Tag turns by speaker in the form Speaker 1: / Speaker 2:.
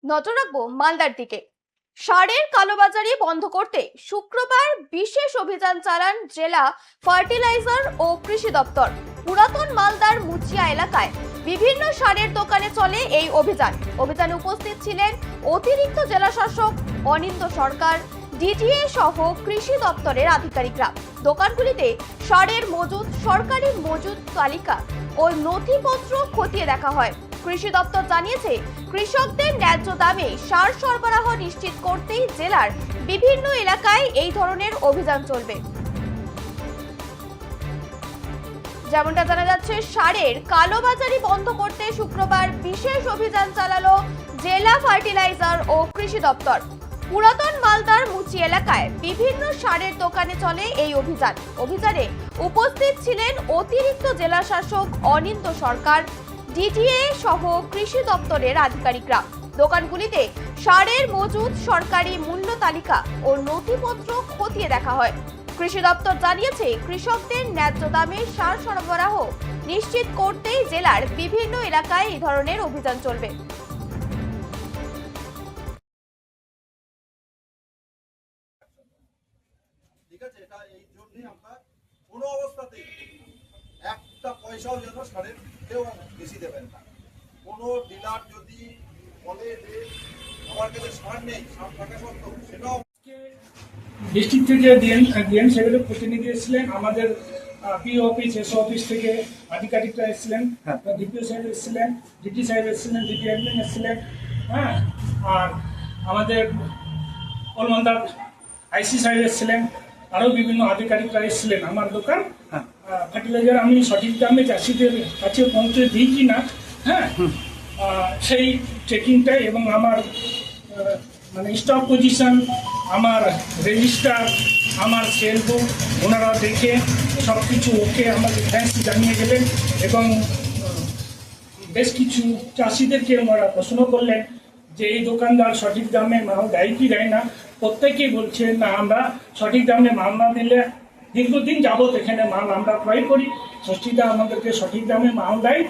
Speaker 1: নজর রাখবো মালদার দিকে। সারের কালোবাজারি বন্ধ করতে শুক্রবার বিশেষ অভিযান চালান জেলা ফার্টিলাইজার ও কৃষি দপ্তর। পুরাতন মালদার মুচিয়া এলাকায় বিভিন্ন সারের দোকানে চলে এই অভিযানে উপস্থিত ছিলেন অতিরিক্ত জেলা শাসক অনিন্দ সরকার, ডিটিএ সহ কৃষি দপ্তরের আধিকারিকরা। দোকানগুলিতে সারের মজুদ, সরকারি মজুদ তালিকা ও নথিপত্র খতিয়ে দেখা হয়। কৃষি দপ্তর জানিয়েছে, কৃষকদের ন্যায্য দামে সার সরবরাহ নিশ্চিত করতেই জেলার বিভিন্ন এলাকায় এই ধরনের অভিযান চলবে। যেমনটা জানা যাচ্ছে, সারের কালোবাজারি বন্ধ করতে শুক্রবার বিশেষ অভিযান চালালো জেলা ফার্টিলাইজার ও কৃষি দপ্তর। পুরাতন মালদার মুচি এলাকায় বিভিন্ন সারের দোকানে চলে এই অভিযানে উপস্থিত ছিলেন অতিরিক্ত জেলা শাসক অনিন্দ সরকার, ডিটিএ সহ কৃষি দপ্তরের আধিকারিকরা। দোকানগুলিতে সারের মজুদ, সরকারি মূল্য তালিকা ও নথিপত্র খতিয়ে দেখা হয়। কৃষি দপ্তর জানিয়েছে, কৃষকদের ন্যায্য দামে সার সরবরাহ নিশ্চিত করতেই জেলার বিভিন্ন এলাকায় এই ধরনের অভিযান চলবে।
Speaker 2: ঠিক আছে, এটা এই জন্যই আমরা কোনো অবস্থাতেই একটা পয়সাও যেন সারের কেউ বেশি দেবেন না। কোনো ডিলার যদি বলে যে আমার কাছে সার নেই, সার থাকা সত্ত্বেও, সেটাও
Speaker 3: ডিস্ট্রিক্ট থেকে ডিএম সাহেবের প্রতিনিধি এসেছিলেন, আমাদের পিও অফিস, এসও অফিস থেকে আধিকারিকরা এসেছিলেন, ডিপিও সাহেব এসেছিলেন, ডিটি সাহেব এসেছিলেন, ডিটি অ্যাডমিন এসেছিলেন, হ্যাঁ, আর আমাদের অলমালদার আইসি সাহেব এসেছিলেন, আরও বিভিন্ন আধিকারিকরা এসেছিলেন। আমার দোকান ফার্টিলাইজার আমি সঠিক দামে চাষিদের কাছে পৌঁছে দিই কি না, হ্যাঁ, সেই চেকিংটাই, এবং আমার মানে স্টক পজিশন, আমার রেজিস্টার, আমার সেল বুক ওনারা দেখে সব কিছু ওকে আমাকে থ্যাঙ্কস জানিয়ে গেলেন। এবং বেশ কিছু চাষিদেরকে ওনারা প্রশ্ন করলেন যে এই দোকানদার সঠিক দামে মাল দেয় কি দেয় না। প্রত্যেকেই বলছেন না, আমরা সঠিক দামে মাল না দিলে দীর্ঘদিন যাবত এখানে মাল আমরা ক্রয় করি, ষষ্ঠীদা আমাদেরকে সঠিক দামে মাল দেয়।